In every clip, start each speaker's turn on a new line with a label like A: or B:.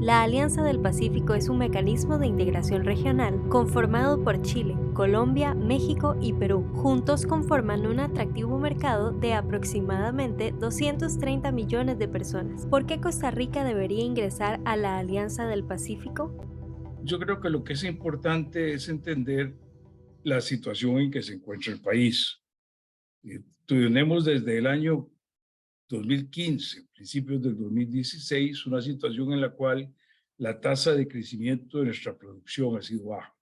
A: La Alianza del Pacífico es un mecanismo de integración regional conformado por Chile, Colombia, México y Perú. Juntos conforman un atractivo mercado de aproximadamente 230 millones de personas. ¿Por qué Costa Rica debería ingresar a la Alianza del Pacífico?
B: Yo creo que lo que es importante es entender la situación en que se encuentra el país. Tuvimos desde el año 2015, principios del 2016, una situación en la cual la tasa de crecimiento de nuestra producción ha sido baja.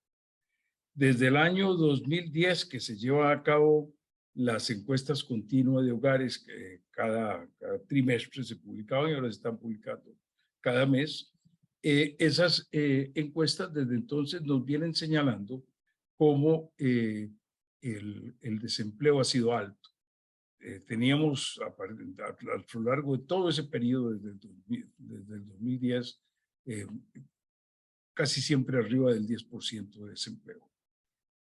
B: Desde el año 2010 que se llevan a cabo las encuestas continuas de hogares, que cada trimestre se publicaban y ahora se están publicando cada mes. Esas encuestas desde entonces nos vienen señalando cómo el desempleo ha sido alto. Teníamos a lo largo de todo ese periodo, desde el 2010, eh, casi siempre arriba del 10% de desempleo.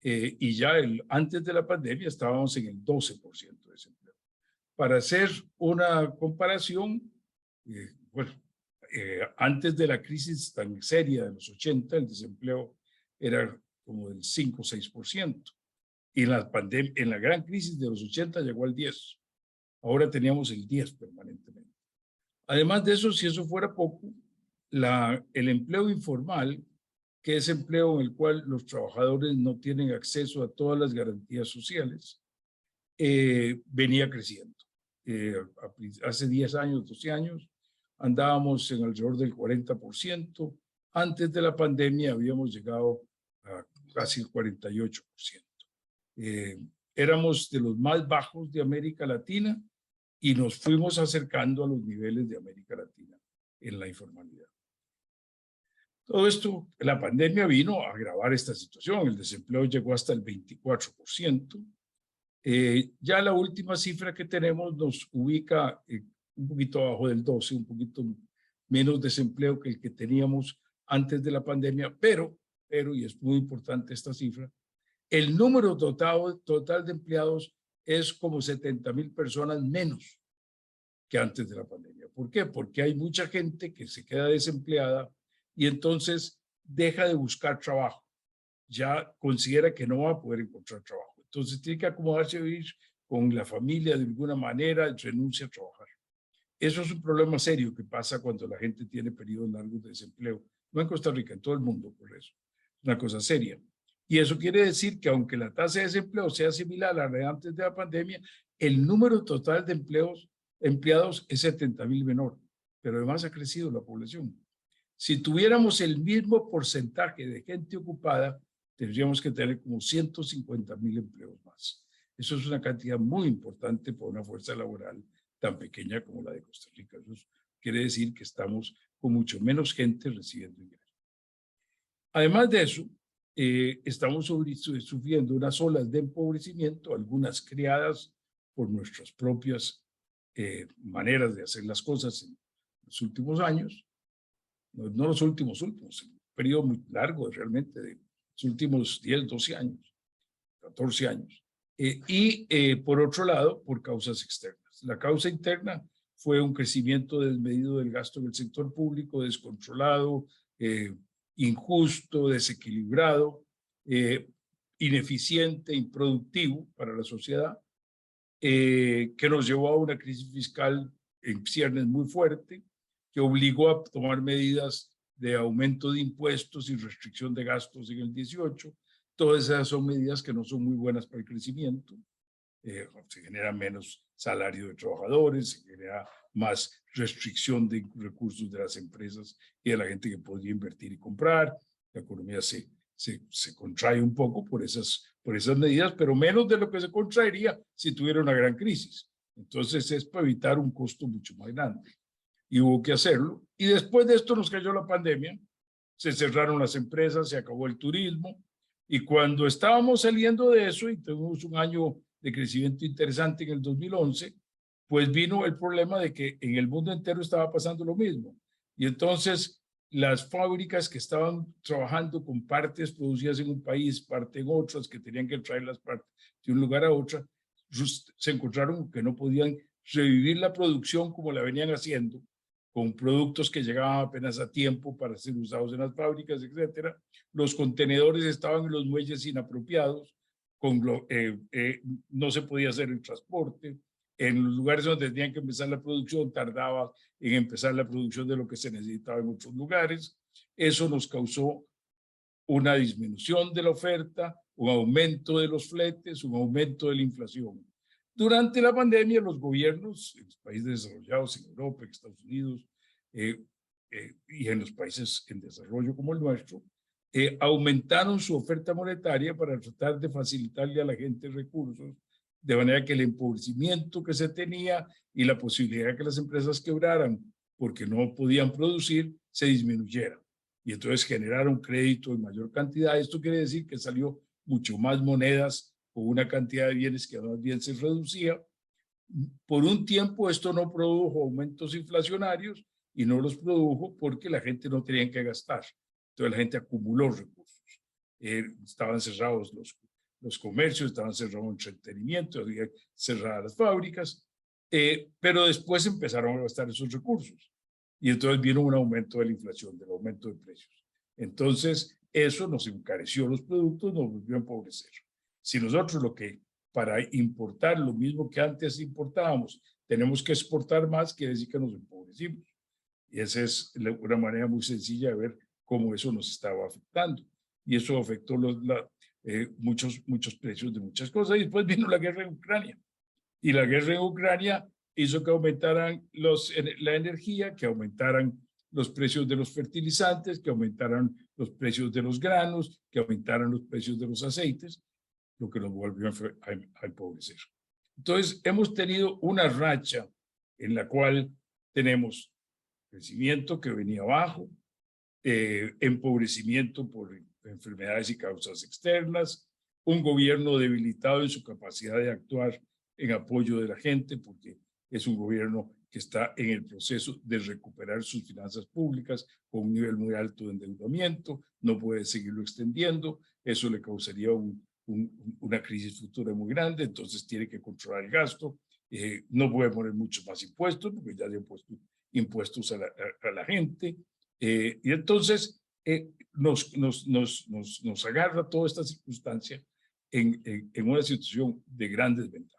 B: Y ya antes de la pandemia estábamos en el 12% de desempleo. Para hacer una comparación, bueno, antes de la crisis tan seria de los 80, el desempleo era como del 5 o 6%. Y en la gran crisis de los 80 llegó al 10%. Ahora teníamos el 10% permanentemente. Además de eso, si eso fuera poco, el empleo informal, que es empleo en el cual los trabajadores no tienen acceso a todas las garantías sociales, venía creciendo. Hace 10 años, 12 años, andábamos en alrededor del 40%. Antes de la pandemia habíamos llegado a casi el 48%. Eh, Éramos de los más bajos de América Latina y nos fuimos acercando a los niveles de América Latina en la informalidad. Todo esto, la pandemia vino a agravar esta situación. El desempleo llegó hasta el 24%. Ya la última cifra que tenemos nos ubica un poquito abajo del 12, un poquito menos desempleo que el que teníamos antes de la pandemia, y es muy importante esta cifra, el número total de empleados es como 70,000 personas menos que antes de la pandemia. ¿Por qué? Porque hay mucha gente que se queda desempleada y entonces deja de buscar trabajo. Ya considera que no va a poder encontrar trabajo. Entonces tiene que acomodarse a vivir con la familia de alguna manera, renuncia a trabajar. Eso es un problema serio que pasa cuando la gente tiene periodos largos de desempleo. No en Costa Rica, en todo el mundo, por eso. Es una cosa seria. Y eso quiere decir que aunque la tasa de desempleo sea similar a la de antes de la pandemia, el número total de empleados es 70,000 menor, pero además ha crecido la población. Si tuviéramos el mismo porcentaje de gente ocupada, tendríamos que tener como 150,000 empleos más. Eso es una cantidad muy importante para una fuerza laboral tan pequeña como la de Costa Rica. Eso quiere decir que estamos con mucho menos gente recibiendo ingresos. Además de eso, estamos sufriendo unas olas de empobrecimiento, algunas creadas por nuestras propias maneras de hacer las cosas en los últimos años, no los últimos, un periodo muy largo realmente, de los últimos 10, 12 años, 14 años. Por otro lado, por causas externas. La causa interna fue un crecimiento desmedido del gasto en el sector público, descontrolado, injusto, desequilibrado, ineficiente, improductivo para la sociedad, que nos llevó a una crisis fiscal en ciernes muy fuerte, que obligó a tomar medidas de aumento de impuestos y restricción de gastos en el 18. Todas esas son medidas que no son muy buenas para el crecimiento. Se genera menos salario de trabajadores, se genera más restricción de recursos de las empresas y de la gente que podría invertir y comprar. La economía se contrae un poco por esas medidas, pero menos de lo que se contraería si tuviera una gran crisis. Entonces es para evitar un costo mucho más grande. Y hubo que hacerlo. Y después de esto nos cayó la pandemia, se cerraron las empresas, se acabó el turismo. Y cuando estábamos saliendo de eso y tuvimos un año de crecimiento interesante en el 2011, pues vino el problema de que en el mundo entero estaba pasando lo mismo. Y entonces las fábricas que estaban trabajando con partes producidas en un país, parte en otras, que tenían que traer las partes de un lugar a otro, se encontraron que no podían revivir la producción como la venían haciendo con productos que llegaban apenas a tiempo para ser usados en las fábricas, etcétera. Los contenedores estaban en los muelles inapropiados, no se podía hacer el transporte. En los lugares donde tenían que empezar la producción, tardaba en empezar la producción de lo que se necesitaba en otros lugares. Eso nos causó una disminución de la oferta, un aumento de los fletes, un aumento de la inflación. Durante la pandemia, los gobiernos en los países desarrollados, en Europa, en Estados Unidos, y en los países en desarrollo como el nuestro, aumentaron su oferta monetaria para tratar de facilitarle a la gente recursos, de manera que el empobrecimiento que se tenía y la posibilidad de que las empresas quebraran porque no podían producir se disminuyera. Y entonces generaron crédito en mayor cantidad. Esto quiere decir que salió mucho más monedas con una cantidad de bienes que más bien se reducía. Por un tiempo esto no produjo aumentos inflacionarios y no los produjo porque la gente no tenía que gastar. Entonces la gente acumuló recursos. Estaban cerrados los comercios, estaban cerrados el entretenimiento, había cerradas las fábricas, pero después empezaron a gastar esos recursos. Y entonces vino un aumento de la inflación, del aumento de precios. Entonces, eso nos encareció los productos, nos volvió a empobrecer. Si nosotros para importar lo mismo que antes importábamos, tenemos que exportar más, quiere decir que nos empobrecimos. Y esa es una manera muy sencilla de ver cómo eso nos estaba afectando. Y eso afectó muchos precios de muchas cosas. Y después vino la guerra en Ucrania. Y la guerra en Ucrania hizo que aumentaran la energía, que aumentaran los precios de los fertilizantes, que aumentaran los precios de los granos, que aumentaran los precios de los aceites, lo que nos volvió a empobrecer. Entonces, hemos tenido una racha en la cual tenemos crecimiento que venía abajo, empobrecimiento por enfermedades y causas externas, un gobierno debilitado en su capacidad de actuar en apoyo de la gente, porque es un gobierno que está en el proceso de recuperar sus finanzas públicas con un nivel muy alto de endeudamiento, no puede seguirlo extendiendo, eso le causaría una crisis futura muy grande, entonces tiene que controlar el gasto, no puede poner muchos más impuestos, porque ya le han puesto impuestos a la gente, y entonces nos agarra toda esta circunstancia en una situación de gran desventaja.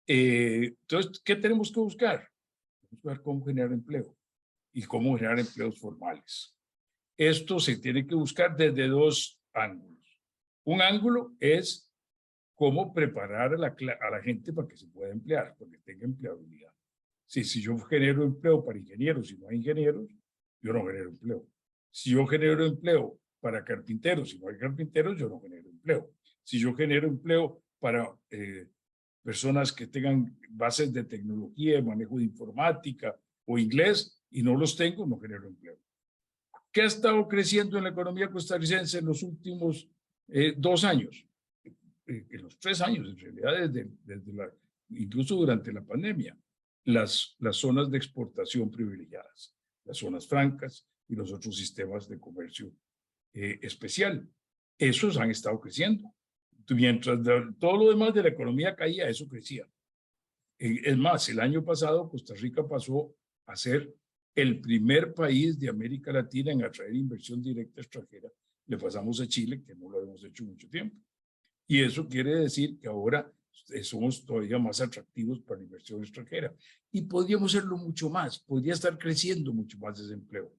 B: Entonces, ¿qué tenemos que buscar? Buscar cómo generar empleo y cómo generar empleos formales. Esto se tiene que buscar desde dos ángulos. Un ángulo es cómo preparar a la gente para que se pueda emplear, para que tenga empleabilidad. Si yo genero empleo para ingenieros y no hay ingenieros, yo no genero empleo. Si yo genero empleo para carpinteros y no hay carpinteros, yo no genero empleo. Si yo genero empleo para personas que tengan bases de tecnología, de manejo de informática o inglés y no los tengo, no genero empleo. ¿Qué ha estado creciendo en la economía costarricense en los últimos 2 años? En los 3 años, en realidad, incluso durante la pandemia, las zonas de exportación privilegiadas, las zonas francas y los otros sistemas de comercio especial. Esos han estado creciendo. Mientras todo lo demás de la economía caía, eso crecía. Es más, el año pasado Costa Rica pasó a ser el primer país de América Latina en atraer inversión directa extranjera. Le pasamos a Chile, que no lo hemos hecho mucho tiempo. Y eso quiere decir que ahora somos todavía más atractivos para la inversión extranjera. Y podríamos serlo mucho más, podría estar creciendo mucho más ese empleo.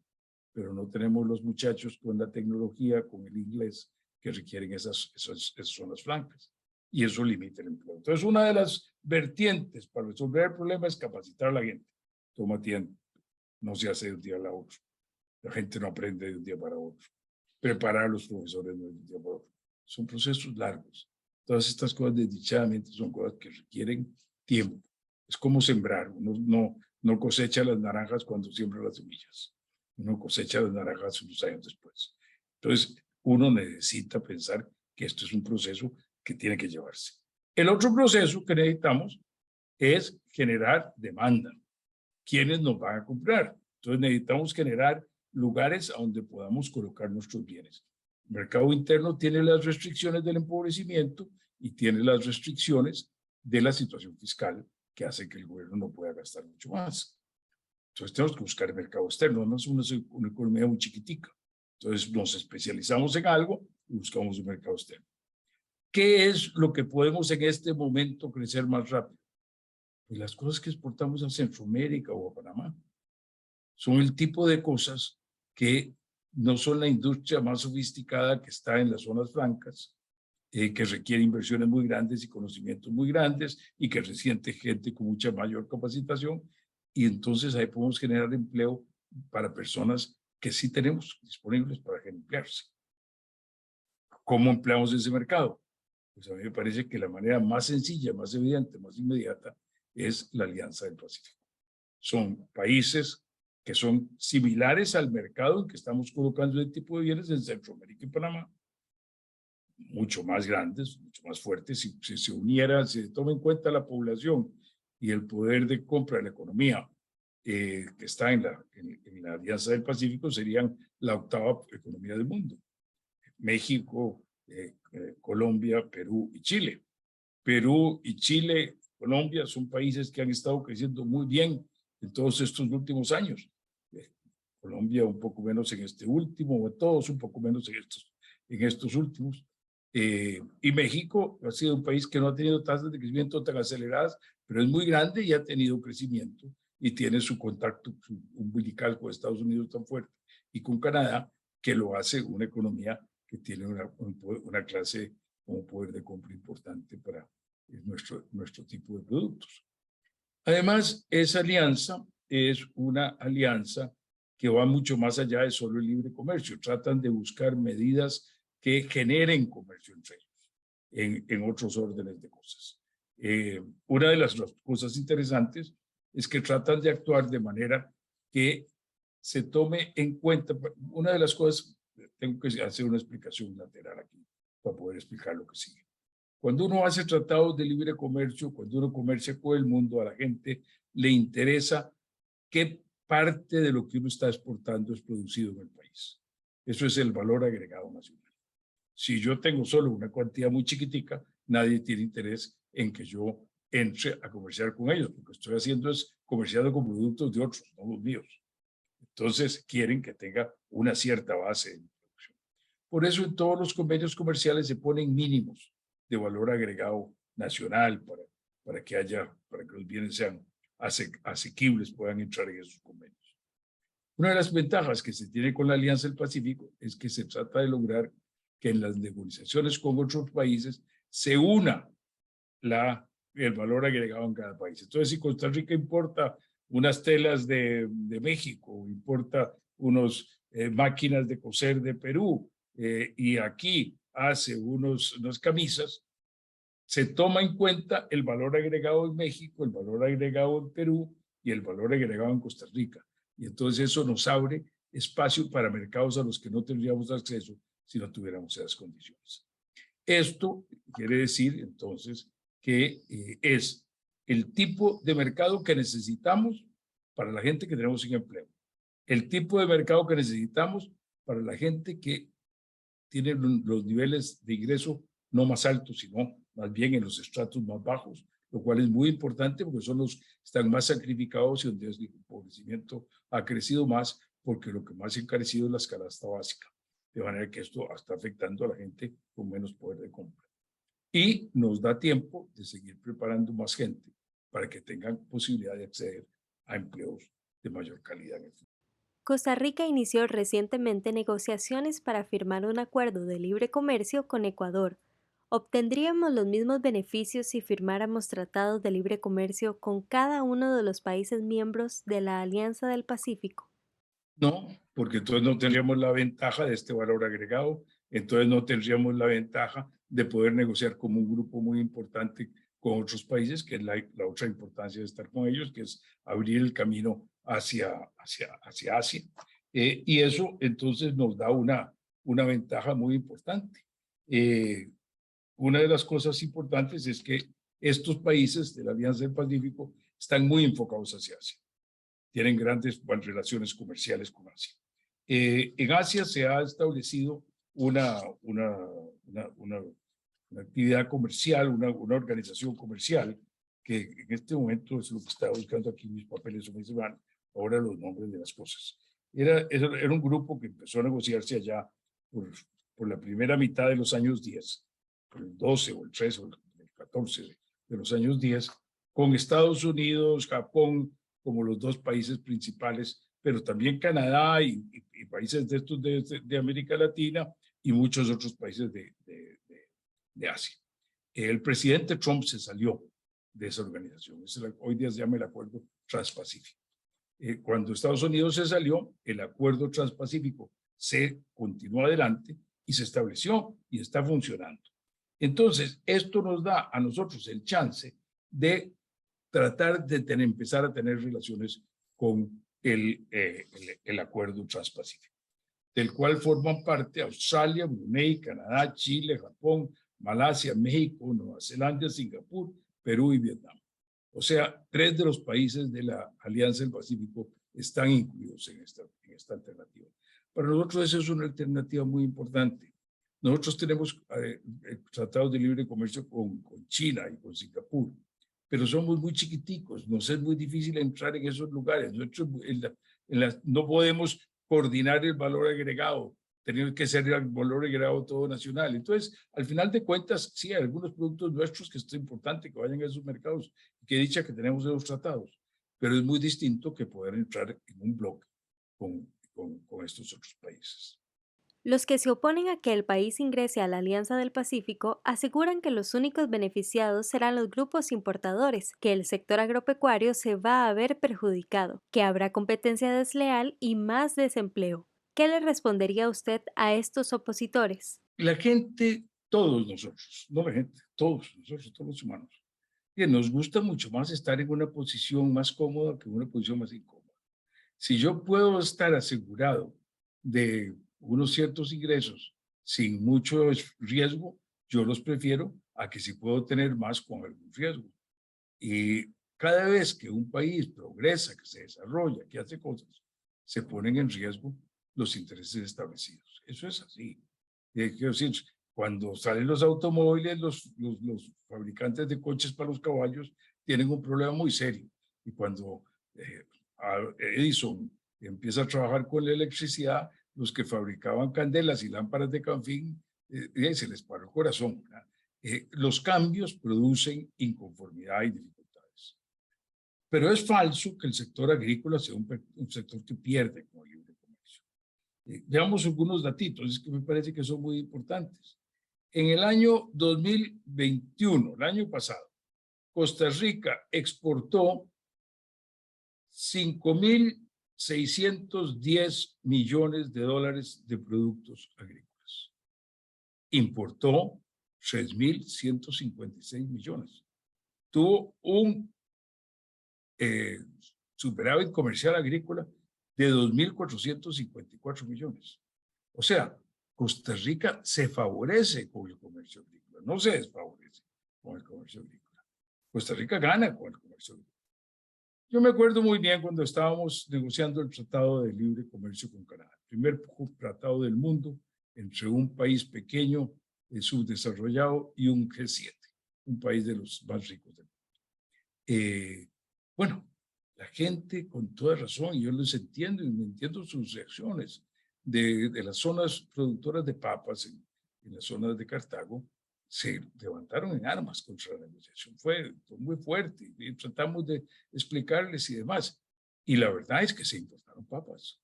B: Pero no tenemos los muchachos con la tecnología, con el inglés, que requieren esas zonas francas. Y eso limita el empleo. Entonces, una de las vertientes para resolver el problema es capacitar a la gente. Toma tiempo. No se hace de un día a otro. La gente no aprende de un día para otro. Preparar a los profesores no es de un día para otro. Son procesos largos. Todas estas cosas, desdichadamente, son cosas que requieren tiempo. Es como sembrar. Uno no cosecha las naranjas cuando siembra las semillas. Uno cosecha las naranjas unos años después. Entonces, uno necesita pensar que esto es un proceso que tiene que llevarse. El otro proceso que necesitamos es generar demanda. ¿Quiénes nos van a comprar? Entonces necesitamos generar lugares a donde podamos colocar nuestros bienes. El mercado interno tiene las restricciones del empobrecimiento y tiene las restricciones de la situación fiscal que hace que el gobierno no pueda gastar mucho más. Entonces tenemos que buscar el mercado externo, no es una economía muy chiquitica. Entonces nos especializamos en algo y buscamos un mercado externo. ¿Qué es lo que podemos en este momento crecer más rápido? Pues las cosas que exportamos a Centroamérica o a Panamá son el tipo de cosas que no son la industria más sofisticada que está en las zonas francas, que requiere inversiones muy grandes y conocimientos muy grandes y que resiente gente con mucha mayor capacitación. Y entonces ahí podemos generar empleo para personas que sí tenemos disponibles para emplearse. ¿Cómo empleamos ese mercado? Pues a mí me parece que la manera más sencilla, más evidente, más inmediata es la Alianza del Pacífico. Son países que son similares al mercado en que estamos colocando este tipo de bienes en Centroamérica y Panamá, mucho más grandes, mucho más fuertes. Si se uniera, si se toma en cuenta la población y el poder de compra de la economía que está en la Alianza del Pacífico, serían la octava economía del mundo. México, Colombia, Perú y Chile. Perú y Chile, Colombia son países que han estado creciendo muy bien en todos estos últimos años. Colombia un poco menos en este último, todos un poco menos en estos últimos. Y México ha sido un país que no ha tenido tasas de crecimiento tan aceleradas, pero es muy grande y ha tenido crecimiento y tiene su contacto umbilical con Estados Unidos tan fuerte y con Canadá, que lo hace una economía que tiene una clase como poder de compra importante para nuestro tipo de productos. Además, esa alianza es una alianza que va mucho más allá de solo el libre comercio. Tratan de buscar medidas que generen comercio entre ellos, en otros órdenes de cosas. Una de las cosas interesantes es que tratan de actuar de manera que se tome en cuenta. Una de las cosas, tengo que hacer una explicación lateral aquí para poder explicar lo que sigue. Cuando uno hace tratados de libre comercio, cuando uno comercia con el mundo, a la gente le interesa qué parte de lo que uno está exportando es producido en el país. Eso es el valor agregado nacional. Si yo tengo solo una cantidad muy chiquitica, nadie tiene interés en que yo entre a comerciar con ellos, porque lo que estoy haciendo es comerciando con productos de otros, no los míos. Entonces quieren que tenga una cierta base de producción. Por eso en todos los convenios comerciales se ponen mínimos de valor agregado nacional para que los bienes sean asequibles, puedan entrar en esos convenios. Una de las ventajas que se tiene con la Alianza del Pacífico es que se trata de lograr que en las negociaciones con otros países se una el valor agregado en cada país. Entonces, si Costa Rica importa unas telas de México, importa unas máquinas de coser de Perú, y aquí hace unas camisas, se toma en cuenta el valor agregado en México, el valor agregado en Perú y el valor agregado en Costa Rica. Y entonces eso nos abre espacio para mercados a los que no tendríamos acceso si no tuviéramos esas condiciones. Esto quiere decir entonces que es el tipo de mercado que necesitamos para la gente que tenemos sin empleo, el tipo de mercado que necesitamos para la gente que tiene los niveles de ingreso no más altos, sino más bien en los estratos más bajos, lo cual es muy importante porque son los que están más sacrificados y donde el empobrecimiento ha crecido más, porque lo que más ha encarecido es la canasta básica, de manera que esto está afectando a la gente con menos poder de compra. Y nos da tiempo de seguir preparando más gente para que tengan posibilidad de acceder a empleos de mayor calidad en el futuro.
A: Costa Rica inició recientemente negociaciones para firmar un acuerdo de libre comercio con Ecuador. ¿Obtendríamos los mismos beneficios si firmáramos tratados de libre comercio con cada uno de los países miembros de la Alianza del Pacífico?
B: No, porque entonces no tendríamos la ventaja de este valor agregado, entonces no tendríamos la ventaja de poder negociar como un grupo muy importante con otros países, que es la otra importancia de estar con ellos, que es abrir el camino hacia Asia. Y eso entonces nos da una ventaja muy importante. Una de las cosas importantes es que estos países de la Alianza del Pacífico están muy enfocados hacia Asia. Tienen grandes relaciones comerciales con Asia. En Asia se ha establecido una actividad comercial, una organización comercial, que en este momento es lo que estaba buscando aquí mis papeles o mis semanas, ahora los nombres de las cosas. Era un grupo que empezó a negociarse allá por la primera mitad de los años 10, por el 12 o el 13 o el 14 de los años 10, con Estados Unidos, Japón como los dos países principales, pero también Canadá y países de estos de América Latina y muchos otros países de Asia. El presidente Trump se salió de esa organización. Hoy día se llama el Acuerdo Transpacífico. Cuando Estados Unidos se salió, el Acuerdo Transpacífico se continuó adelante y se estableció y está funcionando. Entonces, esto nos da a nosotros el chance de tratar de empezar a tener relaciones con el Acuerdo Transpacífico, del cual forman parte Australia, Brunei, Canadá, Chile, Japón, Malasia, México, Nueva Zelanda, Singapur, Perú y Vietnam. O sea, 3 de los países de la Alianza del Pacífico están incluidos en esta alternativa. Para nosotros esa es una alternativa muy importante. Nosotros tenemos tratados de libre comercio con China y con Singapur, pero somos muy chiquiticos, nos es muy difícil entrar en esos lugares. Nosotros no podemos coordinar el valor agregado, tenemos que ser el valor agregado todo nacional. Entonces, al final de cuentas, sí, hay algunos productos nuestros que es importante que vayan a esos mercados, que dicha que tenemos esos tratados, pero es muy distinto que poder entrar en un bloque con estos otros países.
A: Los que se oponen a que el país ingrese a la Alianza del Pacífico aseguran que los únicos beneficiados serán los grupos importadores, que el sector agropecuario se va a ver perjudicado, que habrá competencia desleal y más desempleo. ¿Qué le respondería usted a estos opositores?
B: La gente, todos nosotros, no la gente, todos nosotros, todos los humanos, que nos gusta mucho más estar en una posición más cómoda que en una posición más incómoda. Si yo puedo estar asegurado de unos ciertos ingresos sin mucho riesgo, yo los prefiero a que si puedo tener más con algún riesgo. Y cada vez que un país progresa, que se desarrolla, que hace cosas, se ponen en riesgo los intereses establecidos. Eso es así. Quiero decir, cuando salen los automóviles, los fabricantes de coches para los caballos tienen un problema muy serio. Y cuando Edison empieza a trabajar con la electricidad, los que fabricaban candelas y lámparas de canfín, se les paró el corazón. Los cambios producen inconformidad y dificultades. Pero es falso que el sector agrícola sea un sector que pierde con el libre comercio. Veamos algunos datitos, que me parece que son muy importantes. En el año 2021, el año pasado, Costa Rica exportó 5.610 millones de dólares de productos agrícolas. Importó 3.156 millones. Tuvo un superávit comercial agrícola de 2.454 millones. O sea, Costa Rica se favorece con el comercio agrícola, no se desfavorece con el comercio agrícola. Costa Rica gana con el comercio agrícola. Yo me acuerdo muy bien cuando estábamos negociando el Tratado de Libre Comercio con Canadá, el primer tratado del mundo entre un país pequeño, subdesarrollado, y un G7, un país de los más ricos del mundo. Bueno, la gente con toda razón, y yo les entiendo y me entiendo sus reacciones, de las zonas productoras de papas en las zonas de Cartago, se levantaron en armas contra la negociación. Fue muy fuerte y tratamos de explicarles y demás. Y la verdad es que se importaron papas.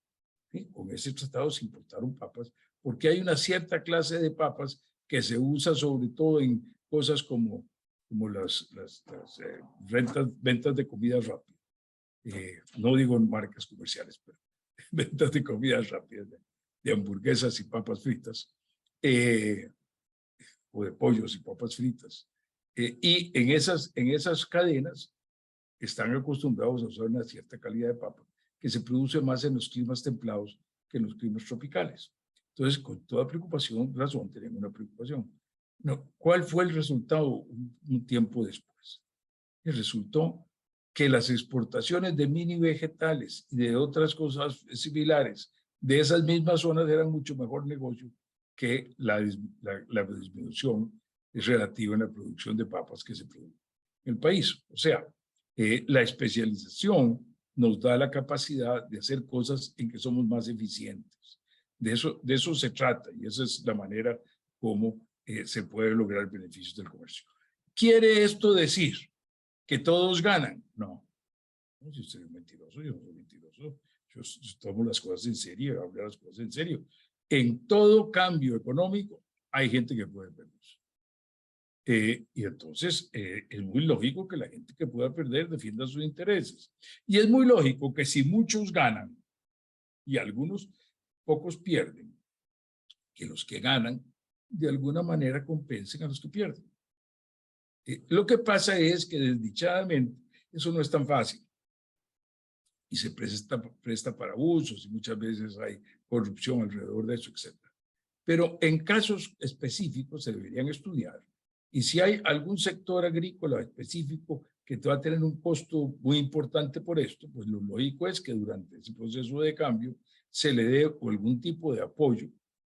B: ¿Sí? Con ese tratado se importaron papas porque hay una cierta clase de papas que se usa sobre todo en cosas como las ventas de comida rápida. No digo en marcas comerciales, pero ventas de comida rápida, de hamburguesas y papas fritas. O de pollos y papas fritas. Y en esas cadenas están acostumbrados a usar una cierta calidad de papa que se produce más en los climas templados que en los climas tropicales. Entonces, con toda razón, tenemos una preocupación. No, ¿cuál fue el resultado un tiempo después? Y resultó que las exportaciones de mini vegetales y de otras cosas similares de esas mismas zonas eran mucho mejor negocio que la disminución es relativa en la producción de papas que se produce en el país. O sea, la especialización nos da la capacidad de hacer cosas en que somos más eficientes. De eso se trata y esa es la manera como se puede lograr beneficios del comercio. ¿Quiere esto decir que todos ganan? No. No, si usted es mentiroso, yo no soy mentiroso. Yo tomo las cosas en serio, hablo las cosas en serio. En todo cambio económico hay gente que puede perder. Y entonces es muy lógico que la gente que pueda perder defienda sus intereses. Y es muy lógico que si muchos ganan y algunos pocos pierden, que los que ganan de alguna manera compensen a los que pierden. Lo que pasa es que desdichadamente eso no es tan fácil y se presta para abusos y muchas veces hay corrupción alrededor de eso, etc. Pero en casos específicos se deberían estudiar. Y si hay algún sector agrícola específico que va a tener un costo muy importante por esto, pues lo lógico es que durante ese proceso de cambio se le dé algún tipo de apoyo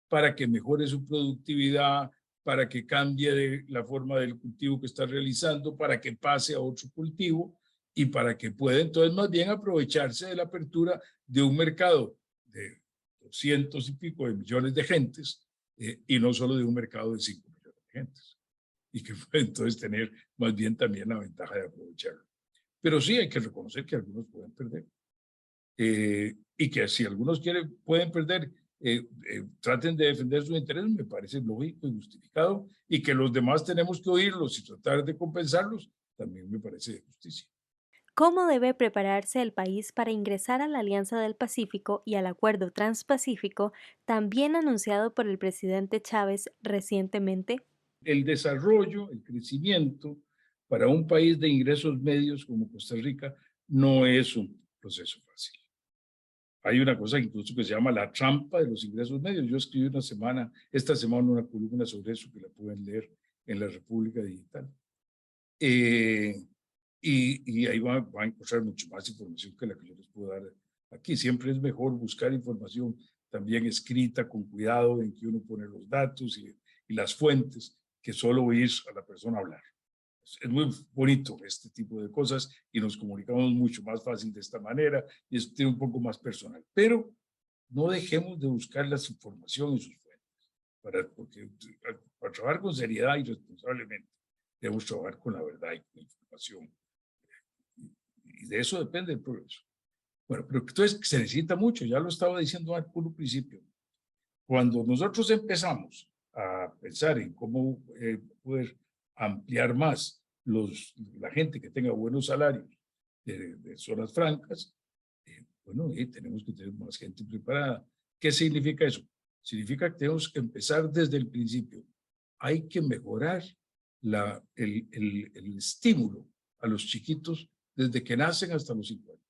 B: para que mejore su productividad, para que cambie de la forma del cultivo que está realizando, para que pase a otro cultivo y para que pueda entonces más bien aprovecharse de la apertura de un mercado de 200 y pico de millones de gentes y no solo de un mercado de 5 millones de gentes. Y que puede entonces tener más bien también la ventaja de aprovecharlo. Pero sí hay que reconocer que algunos pueden perder. Y que si algunos pueden perder, traten de defender sus intereses, me parece lógico y justificado. Y que los demás tenemos que oírlos y tratar de compensarlos, también me parece de justicia.
A: ¿Cómo debe prepararse el país para ingresar a la Alianza del Pacífico y al Acuerdo Transpacífico, también anunciado por el presidente Chávez recientemente?
B: El desarrollo, el crecimiento para un país de ingresos medios como Costa Rica no es un proceso fácil. Hay una cosa incluso que se llama la trampa de los ingresos medios. Yo escribí esta semana una columna sobre eso que la pueden leer en la República Digital. Y ahí va a encontrar mucho más información que la que yo les puedo dar aquí. Siempre es mejor buscar información también escrita con cuidado en que uno pone los datos y las fuentes que solo oír a la persona hablar. Es muy bonito este tipo de cosas y nos comunicamos mucho más fácil de esta manera y es un poco más personal. Pero no dejemos de buscar la información y sus fuentes, porque para trabajar con seriedad y responsablemente debemos trabajar con la verdad y con la información. Y de eso depende el progreso. Bueno, pero entonces se necesita mucho, ya lo estaba diciendo al puro principio. Cuando nosotros empezamos a pensar en cómo poder ampliar más la gente que tenga buenos salarios de zonas francas, bueno, tenemos que tener más gente preparada. ¿Qué significa eso? Significa que tenemos que empezar desde el principio. Hay que mejorar el estímulo a los chiquitos desde que nacen hasta los 5 años.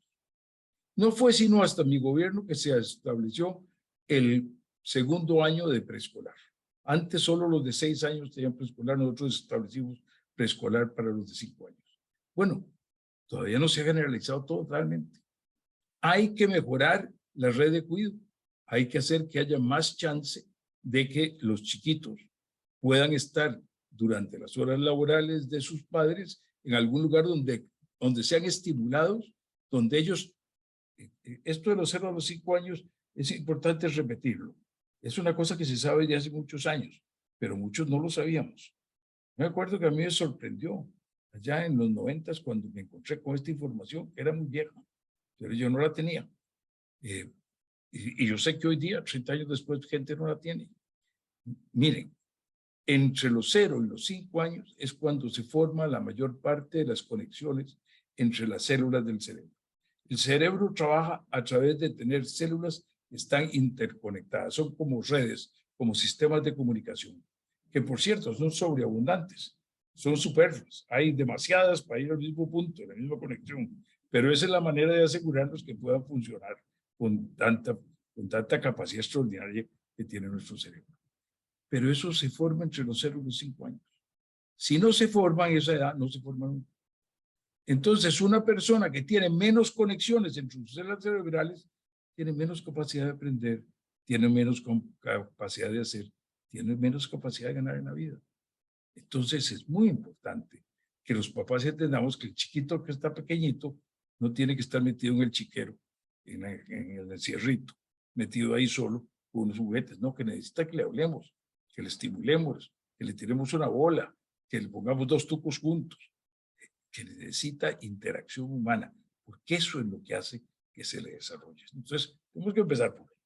B: No fue sino hasta mi gobierno que se estableció el segundo año de preescolar. Antes solo los de 6 años tenían preescolar, nosotros establecimos preescolar para los de 5 años. Bueno, todavía no se ha generalizado totalmente. Hay que mejorar la red de cuidado. Hay que hacer que haya más chance de que los chiquitos puedan estar durante las horas laborales de sus padres en algún lugar donde sean estimulados, donde ellos, esto de los 0 a los 5 años es importante repetirlo. Es una cosa que se sabe de hace muchos años, pero muchos no lo sabíamos. Me acuerdo que a mí me sorprendió allá en los 90s cuando me encontré con esta información, que era muy vieja, pero yo no la tenía. Y yo sé que hoy día, 30 años después, gente no la tiene. Miren, entre los 0 y los 5 años es cuando se forma la mayor parte de las conexiones entre las células del cerebro. El cerebro trabaja a través de tener células que están interconectadas, son como redes, como sistemas de comunicación, que por cierto son sobreabundantes, son superfluas, hay demasiadas para ir al mismo punto, a la misma conexión, pero esa es la manera de asegurarnos que puedan funcionar con tanta capacidad extraordinaria que tiene nuestro cerebro. Pero eso se forma entre los 0 y los 5 años. Si no se forma en esa edad, no se forma nunca. Entonces, una persona que tiene menos conexiones entre sus células cerebrales tiene menos capacidad de aprender, tiene menos capacidad de hacer, tiene menos capacidad de ganar en la vida. Entonces, es muy importante que los papás entendamos que el chiquito que está pequeñito no tiene que estar metido en el chiquero, en el encierrito, metido ahí solo con unos juguetes, no, que necesita que le hablemos, que le estimulemos, que le tiremos una bola, que le pongamos 2 tucos juntos, que necesita interacción humana, porque eso es lo que hace que se le desarrolle. Entonces, tenemos que empezar por ahí.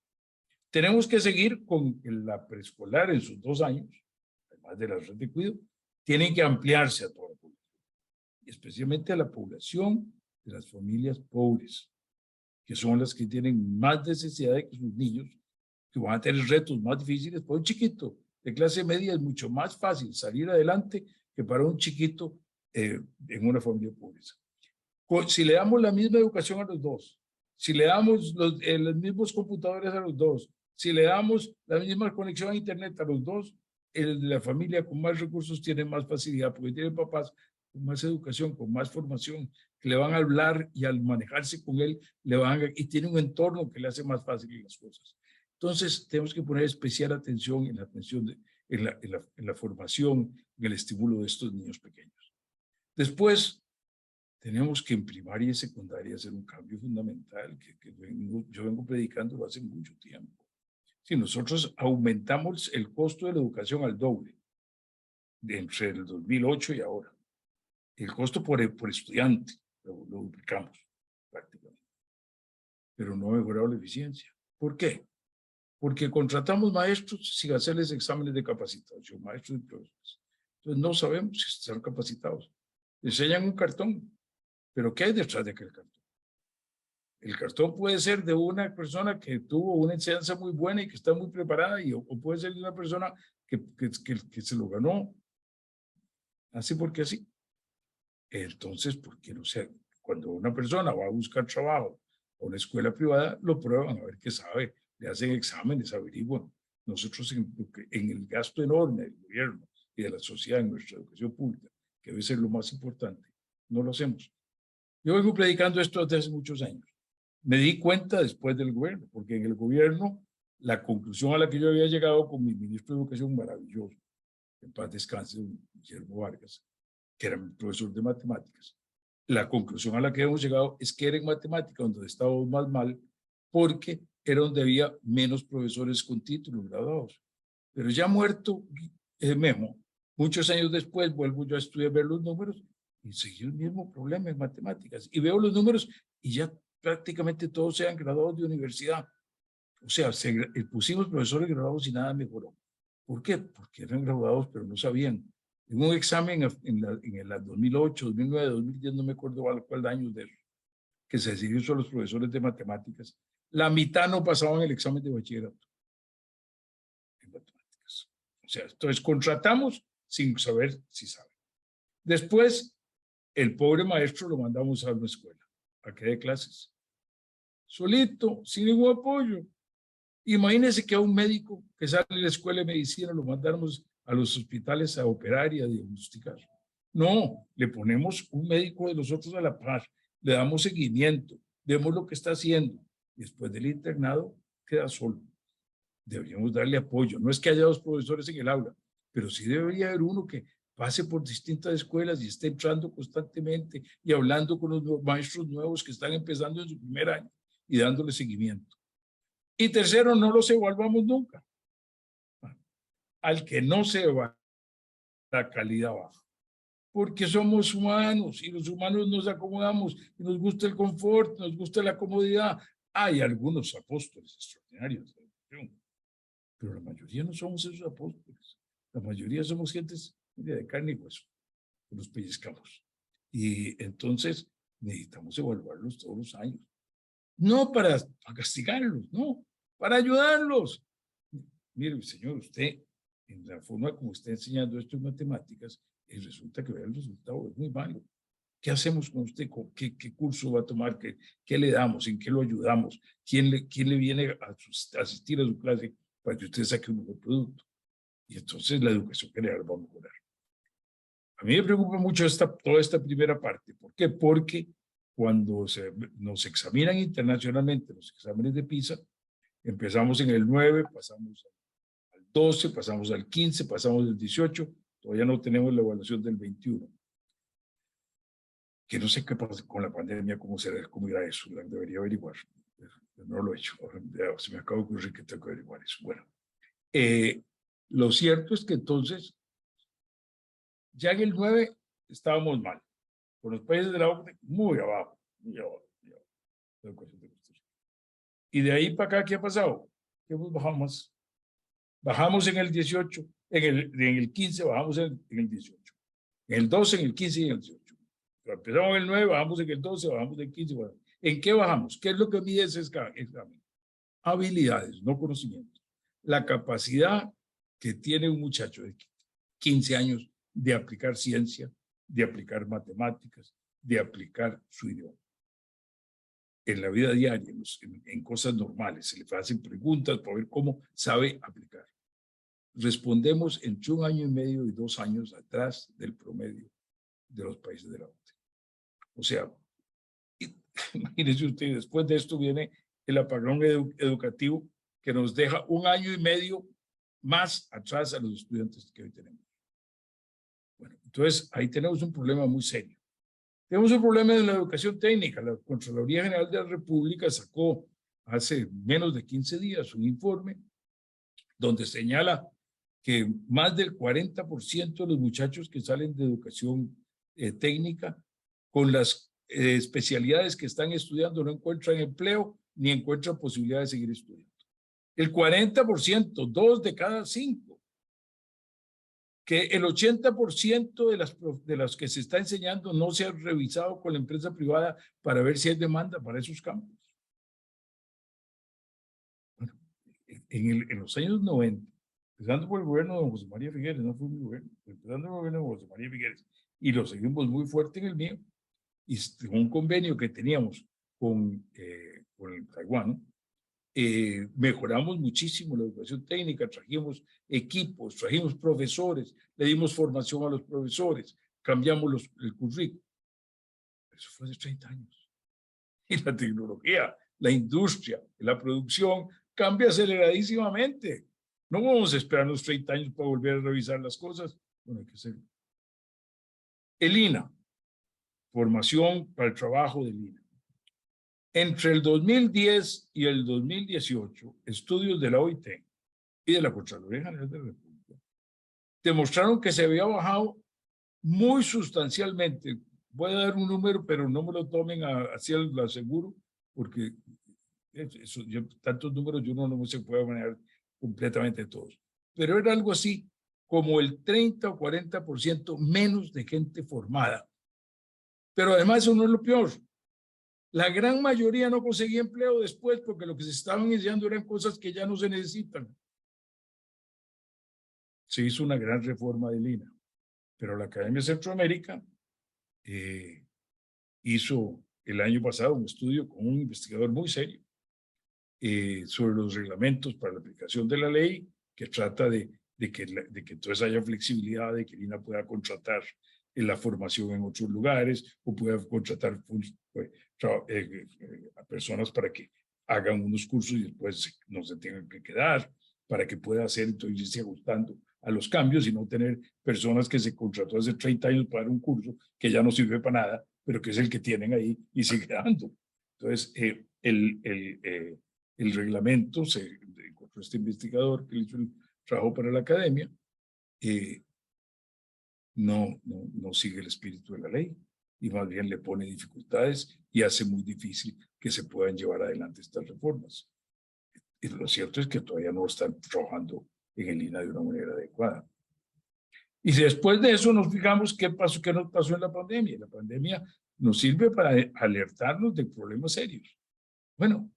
B: Tenemos que seguir con la preescolar en sus 2 años, además de la red de cuidado, tienen que ampliarse a toda la población, y especialmente a la población de las familias pobres, que son las que tienen más necesidad de que sus niños, que van a tener retos más difíciles. Para un chiquito de clase media es mucho más fácil salir adelante que para un chiquito en una familia pobre. Si le damos la misma educación a los 2, si le damos los mismos computadores a los 2, si le damos la misma conexión a internet a los 2, el de la familia con más recursos tiene más facilidad, porque tiene papás con más educación, con más formación, que le van a hablar y al manejarse con él, y tiene un entorno que le hace más fácil las cosas. Entonces, tenemos que poner especial atención en la atención, en la formación, en el estímulo de estos niños pequeños. Después, tenemos que en primaria y secundaria hacer un cambio fundamental que yo vengo predicando hace mucho tiempo. Si nosotros aumentamos el costo de la educación al doble, entre el 2008 y ahora, el costo por estudiante lo duplicamos prácticamente, pero no ha mejorado la eficiencia. ¿Por qué? Porque contratamos maestros sin hacerles exámenes de capacitación, maestros y profesores. Entonces no sabemos si están capacitados. Enseñan un cartón, pero ¿qué hay detrás de aquel cartón? El cartón puede ser de una persona que tuvo una enseñanza muy buena y que está muy preparada, o puede ser de una persona que se lo ganó así porque así. Entonces, ¿por qué no sé? Cuando una persona va a buscar trabajo a una escuela privada, lo prueban a ver qué sabe, le hacen exámenes, averiguan. Nosotros en el gasto enorme del gobierno y de la sociedad en nuestra educación pública, que debe ser lo más importante, no lo hacemos. Yo vengo predicando esto desde hace muchos años. Me di cuenta después del gobierno, porque en el gobierno la conclusión a la que yo había llegado con mi ministro de Educación maravilloso, en paz descanse, Guillermo Vargas, que era mi profesor de matemáticas, la conclusión a la que hemos llegado es que era en matemáticas donde estábamos más mal, porque era donde había menos profesores con títulos graduados. Pero ya muerto Memo, muchos años después vuelvo yo a estudiar, ver los números y seguí el mismo problema en matemáticas. Y veo los números y ya prácticamente todos se han graduado de universidad. O sea, pusimos profesores graduados y nada mejoró. ¿Por qué? Porque eran graduados pero no sabían. En un examen en el 2008, 2009, 2010, no me acuerdo cuál año de eso, que se decidió sobre los profesores de matemáticas, la mitad no pasaban el examen de bachillerato en matemáticas. O sea, entonces contratamos sin saber si saben. Después, el pobre maestro lo mandamos a una escuela, a que dé clases. Solito, sin ningún apoyo. Imagínense que a un médico que sale de la escuela de medicina lo mandáramos a los hospitales a operar y a diagnosticar. No, le ponemos un médico de nosotros a la par, le damos seguimiento, vemos lo que está haciendo. Después del internado, queda solo. Deberíamos darle apoyo. No es que haya 2 profesores en el aula, pero sí debería haber uno que pase por distintas escuelas y esté entrando constantemente y hablando con los maestros nuevos que están empezando en su primer año y dándole seguimiento. Y tercero, no los evaluamos nunca. Al que no se evalúa, la calidad baja. Porque somos humanos y los humanos nos acomodamos y nos gusta el confort, nos gusta la comodidad. Hay algunos apóstoles extraordinarios, pero la mayoría no somos esos apóstoles. La mayoría somos gentes de carne y hueso, que nos pellizcamos. Y entonces necesitamos evaluarlos todos los años. No para castigarlos, no, para ayudarlos. Mire, señor, usted, en la forma como está enseñando esto en matemáticas, resulta que el resultado es muy malo. ¿Qué hacemos con usted? ¿Qué curso va a tomar? ¿Qué le damos? ¿En qué lo ayudamos? ¿Quién le viene a asistir a su clase para que usted saque un mejor producto? Y entonces la educación general va a mejorar. A mí me preocupa mucho toda esta primera parte. ¿Por qué? Porque cuando nos examinan internacionalmente los exámenes de PISA, empezamos en el 9, pasamos al 12, pasamos al 15, pasamos al 18, todavía no tenemos la evaluación del 21. que no sé qué pasa con la pandemia, cómo irá eso, debería averiguar, pero no lo he hecho, se me acaba de ocurrir que tengo que averiguar eso. Bueno, lo cierto es que entonces, ya en el 9 estábamos mal, con los países de la OCDE muy abajo, muy abajo, muy abajo, la educación de Costa Rica. Y de ahí para acá, ¿qué ha pasado? ¿Qué hemos bajado más? Bajamos en el 18, en el 15 bajamos en el 18, en el 12, en el 15 y en el 18. Empezamos en el 9, bajamos en el 12, bajamos en el 15. Bajamos. ¿En qué bajamos? ¿Qué es lo que mide ese examen? Habilidades, no conocimientos. La capacidad que tiene un muchacho de 15 años de aplicar ciencia, de aplicar matemáticas, de aplicar su idioma. En la vida diaria, en cosas normales, se le hacen preguntas para ver cómo sabe aplicar. Respondemos entre 1 año y medio y 2 años atrás del promedio de los países de la OCDE. O sea, imagínense ustedes, después de esto viene el apagón educativo que nos deja 1 año y medio más atrás a los estudiantes que hoy tenemos. Bueno, entonces ahí tenemos un problema muy serio. Tenemos un problema en la educación técnica. La Contraloría General de la República sacó hace menos de 15 días un informe donde señala que más del 40% de los muchachos que salen de educación técnica con las especialidades que están estudiando no encuentran empleo ni encuentran posibilidad de seguir estudiando. El 40%, 2 de cada 5. Que el 80% de las que se está enseñando no se ha revisado con la empresa privada para ver si hay demanda para esos campos. Bueno, en los años 90, empezando por el gobierno de don José María Figueres, no fue mi gobierno, empezando el gobierno de José María Figueres, y lo seguimos muy fuerte en el mío, y un convenio que teníamos con el Taiwán, mejoramos muchísimo la educación técnica, trajimos equipos, trajimos profesores, le dimos formación a los profesores, cambiamos el currículo. Eso fue hace 30 años. Y la tecnología, la industria, la producción cambia aceleradísimamente. No vamos a esperar los 30 años para volver a revisar las cosas. Bueno, hay que hacerlo. El INA, formación para el trabajo del INA. Entre el 2010 y el 2018, estudios de la OIT y de la Contraloría General de la República demostraron que se había bajado muy sustancialmente. Voy a dar un número, pero no me lo tomen así lo aseguro, porque tantos números yo no se puede manejar completamente todos. Pero era algo así como el 30 o 40% menos de gente formada. Pero además eso no es lo peor. La gran mayoría no conseguía empleo después porque lo que se estaban iniciando eran cosas que ya no se necesitan. Se hizo una gran reforma del INA, pero la Academia Centroamérica hizo el año pasado un estudio con un investigador muy serio sobre los reglamentos para la aplicación de la ley, que trata de que entonces haya flexibilidad, de que el INA pueda contratar la formación en otros lugares o pueda contratar a personas para que hagan unos cursos y después no se tengan que quedar, para que pueda hacer, entonces irse ajustando a los cambios y no tener personas que se contrató hace 30 años para dar un curso que ya no sirve para nada, pero que es el que tienen ahí y sigue dando. Entonces, el reglamento, se encontró este investigador que hizo el trabajo para la academia, no sigue el espíritu de la ley y más bien le pone dificultades y hace muy difícil que se puedan llevar adelante estas reformas. Y lo cierto es que todavía no están trabajando en el INA de una manera adecuada. Y si después de eso nos fijamos qué nos pasó en la pandemia. La pandemia nos sirve para alertarnos de problemas serios. Bueno,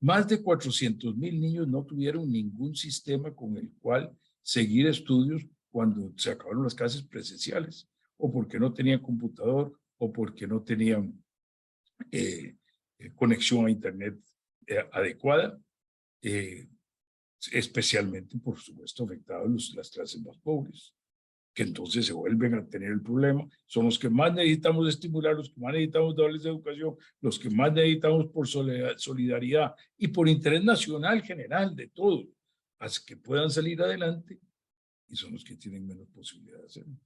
B: más de 400,000 niños no tuvieron ningún sistema con el cual seguir estudios cuando se acabaron las clases presenciales, o porque no tenían computador, o porque no tenían conexión a internet adecuada, especialmente, por supuesto, afectados las clases más pobres, que entonces se vuelven a tener el problema. Son los que más necesitamos estimular, los que más necesitamos darles educación, los que más necesitamos por solidaridad y por interés nacional general de todos, hasta que puedan salir adelante, y son los que tienen menos posibilidad de hacerlo.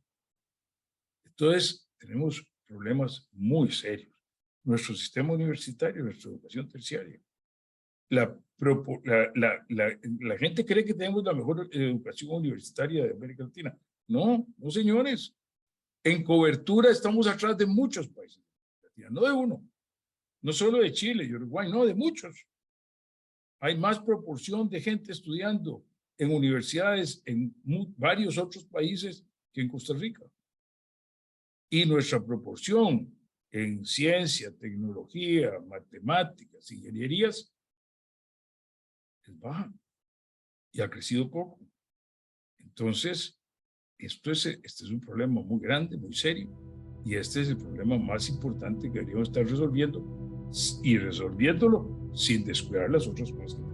B: Entonces, tenemos problemas muy serios. Nuestro sistema universitario, nuestra educación terciaria. La gente cree que tenemos la mejor educación universitaria de América Latina. No, no, señores. En cobertura estamos atrás de muchos países, no de uno. No solo de Chile y Uruguay, no, de muchos. Hay más proporción de gente estudiando en universidades en varios otros países que en Costa Rica. Y nuestra proporción en ciencia, tecnología, matemáticas, ingenierías es baja y ha crecido poco. Entonces, este es un problema muy grande, muy serio, y este es el problema más importante que deberíamos estar resolviendo y resolviéndolo sin descuidar las otras cosas que